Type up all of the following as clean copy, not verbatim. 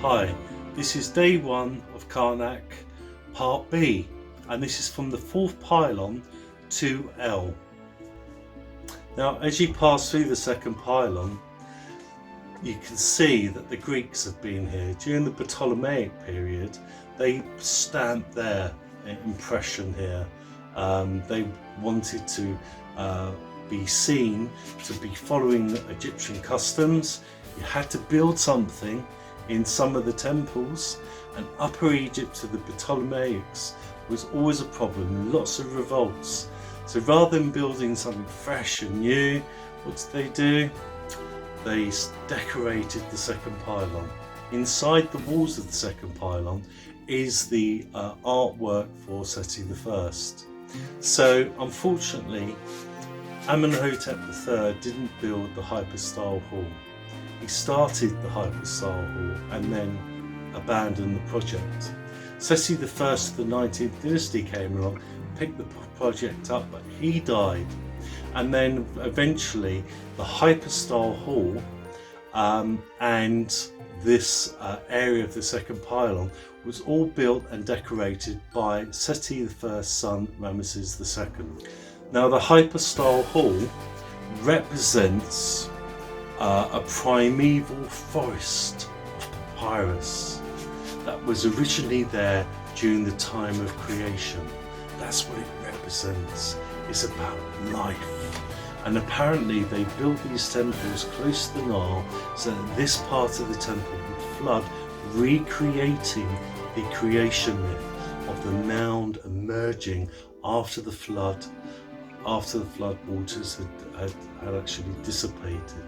Hi, this is day 1 of Karnak Part B, and this is from the 4th pylon to L. Now, as you pass through the 2nd pylon, you can see that the Greeks have been here. During the Ptolemaic period, they stamped their impression here. They wanted to be seen to be following Egyptian customs. You had to build something in some of the temples, and Upper Egypt to the Ptolemaics was always a problem, lots of revolts. So rather than building something fresh and new, what did they do? They decorated the 2nd pylon. Inside the walls of the 2nd pylon is the artwork for Seti I. So unfortunately, Amenhotep III didn't build the hypostyle hall. He started the hypostyle hall and then abandoned the project. Seti I of the 19th dynasty came along, picked the project up, but he died. And then eventually the hypostyle hall and this area of the 2nd pylon was all built and decorated by Seti I's son Ramesses II. Now the hypostyle hall represents a primeval forest of papyrus that was originally there during the time of creation. That's what it represents. It's about life. And apparently they built these temples close to the Nile so that this part of the temple would flood, recreating the creation myth of the mound emerging after the flood waters had actually dissipated.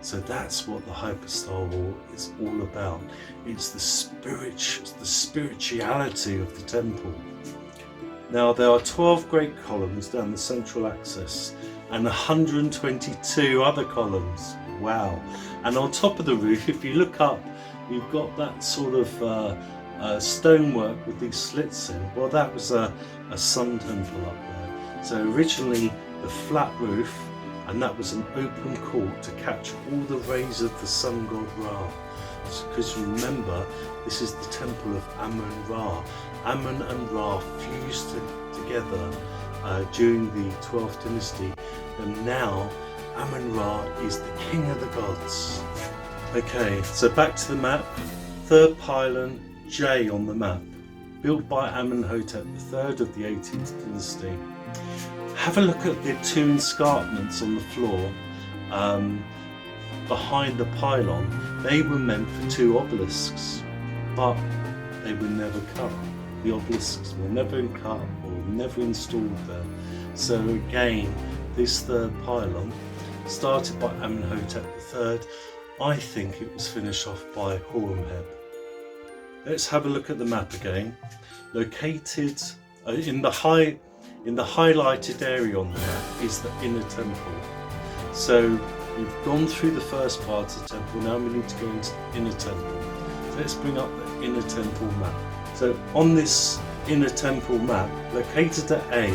So that's what the hypostyle hall is all about. It's the spirituality of the temple. Now there are 12 great columns down the central axis and 122 other columns. Wow. And on top of the roof, if you look up, you've got that sort of stonework with these slits in. Well, that was a sun temple up there. So originally the flat roof, and that was an open court to catch all the rays of the sun god Ra. Because remember, this is the temple of Amun-Ra. Amun and Ra fused together during the 12th dynasty, and now Amun-Ra is the king of the gods. Okay, so back to the map. 3rd pylon J on the map, built by Amenhotep III of the 18th dynasty. Have a look at the 2 escarpments on the floor behind the pylon. They were meant for 2 obelisks, but they were never cut. The obelisks were never cut or never installed there. So again, this 3rd pylon, started by Amenhotep III, I think it was finished off by Horemheb. Let's have a look at the map again. Located in the highlighted area on the map is the inner temple. So we've gone through the first part of the temple, now we need to go into the inner temple. So let's bring up the inner temple map. So on this inner temple map, located at A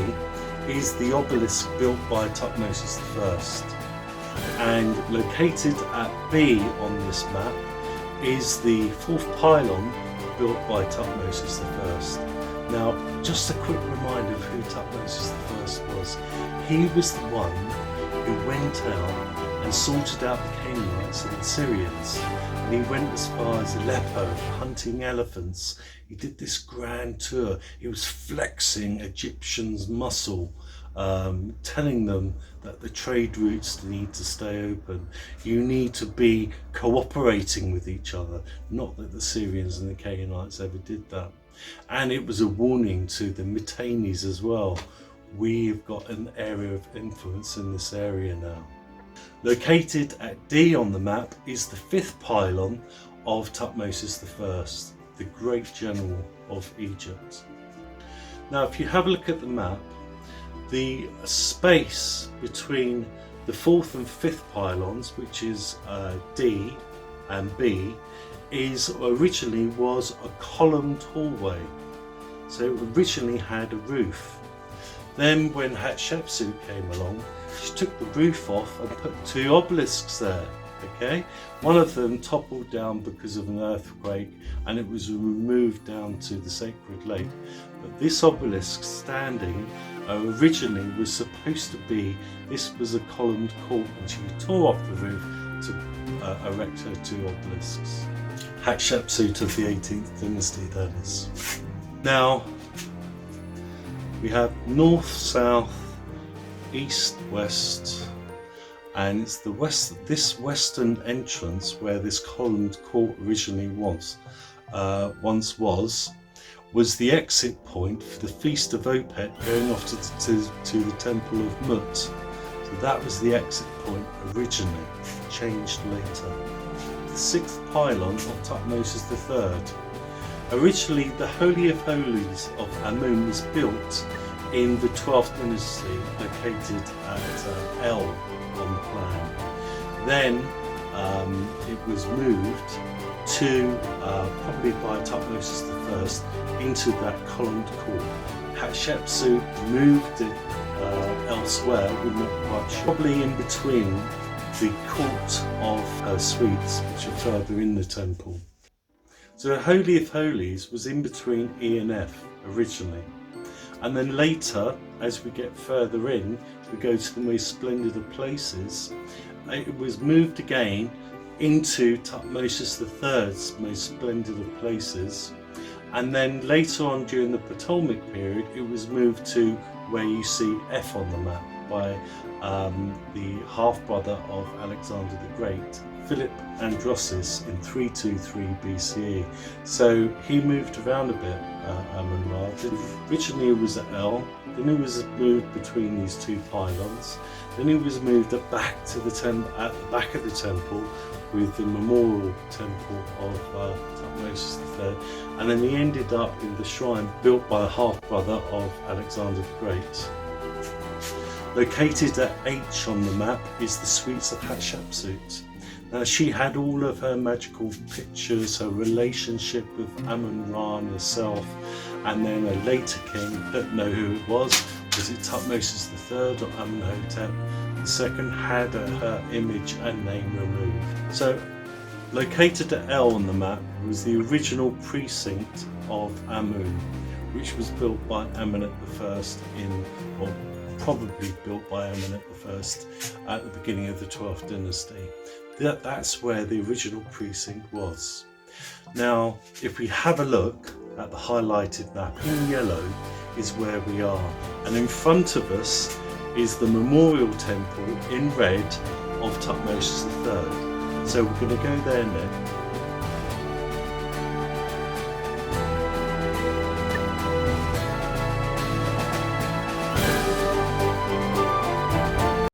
is the obelisk built by Thutmose I. And located at B on this map is the 4th pylon built by Thutmose I. Now, just a quick reminder of who Thutmose I was. He was the one who went out and sorted out the Canaanites and the Syrians. And he went as far as Aleppo, hunting elephants. He did this grand tour. He was flexing Egyptians' muscle, telling them that the trade routes need to stay open. You need to be cooperating with each other. Not that the Syrians and the Canaanites ever did that. And it was a warning to the Mitannies as well. We've got an area of influence in this area now. Located at D on the map is the 5th pylon of Thutmose I, the great general of Egypt. Now, if you have a look at the map, the space between the 4th and 5th pylons, which is D and B, originally was a columned hallway. So it originally had a roof. Then when Hatshepsut came along, she took the roof off and put 2 obelisks there. Okay, one of them toppled down because of an earthquake, and it was removed down to the sacred lake. But this obelisk standing originally was supposed to be, this was a columned court, and she tore off the roof to erect her two obelisks. Hatshepsut of the 18th dynasty, that is. Now we have north, south, east, west, and it's this western entrance where this columned court originally once was the exit point for the Feast of Opet going off to the Temple of Mut. So that was the exit point originally, changed later. The sixth pylon of Thutmose III. Originally, the Holy of Holies of Amun was built in the 12th dynasty, located at El on the plan. Then it was moved to, probably by Thutmose I, into that columned court. Hatshepsut moved it elsewhere, we're not quite sure. Probably in between the court of her suites, which are further in the temple. So the Holy of Holies was in between E and F originally. And then later, as we get further in, we go to the most splendid of places. It was moved again into Thutmose III's most splendid of places. And then later on during the Ptolemaic period, it was moved to where you see F on the map by the half-brother of Alexander the Great, Philip Androsis, in 323 BCE. So he moved around a bit, Amun-Ra. Originally it was at El, then he was moved between these two pylons, then he was moved back to the at the back of the temple with the memorial temple of Thutmose III, and then he ended up in the shrine built by a half-brother of Alexander the Great. Located at H on the map is the suites of Hatshepsut. Now she had all of her magical pictures, her relationship with Amun-Ra and herself, and then a later king, don't know who it was it Thutmose III or Amenhotep II, had her image and name removed. So located at L on the map was the original precinct of Amun, which was built by Amenhotep I or probably built by Amenhotep I at the beginning of the 12th dynasty. That's where the original precinct was. Now, if we have a look at the highlighted map, in yellow is where we are, and in front of us is the memorial temple in red of Thutmose III. So we're going to go there next.